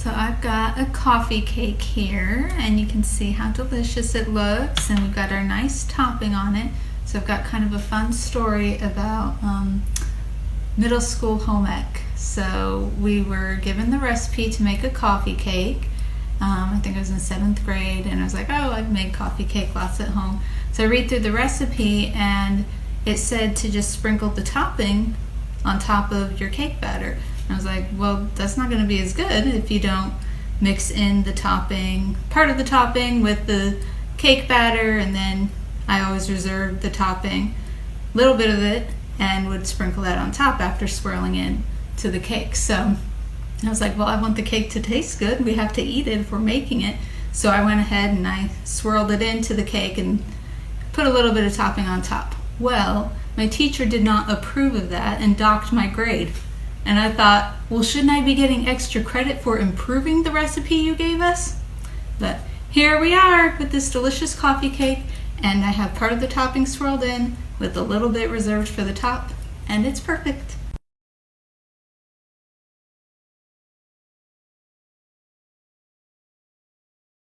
So I've got a coffee cake here, and you can see how delicious it looks, and we've got our nice topping on it. So I've got kind of a fun story about middle school home ec. So we were given the recipe to make a coffee cake. I think I was in 7th grade, and I was like, oh, I've made coffee cake lots at home. So I read through the recipe, and it said to just sprinkle the topping on top of your cake batter. I was like, well, that's not going to be as good if you don't mix in the topping, part of the topping with the cake batter, and then I always reserved the topping, a little bit of it, and would sprinkle that on top after swirling in to the cake. So I was like, well, I want the cake to taste good. We have to eat it if we're making it. So I went ahead and I swirled it into the cake and put a little bit of topping on top. Well, my teacher did not approve of that and docked my grade. And I thought, well, shouldn't I be getting extra credit for improving the recipe you gave us? But here we are with this delicious coffee cake, and I have part of the topping swirled in with a little bit reserved for the top, and it's perfect.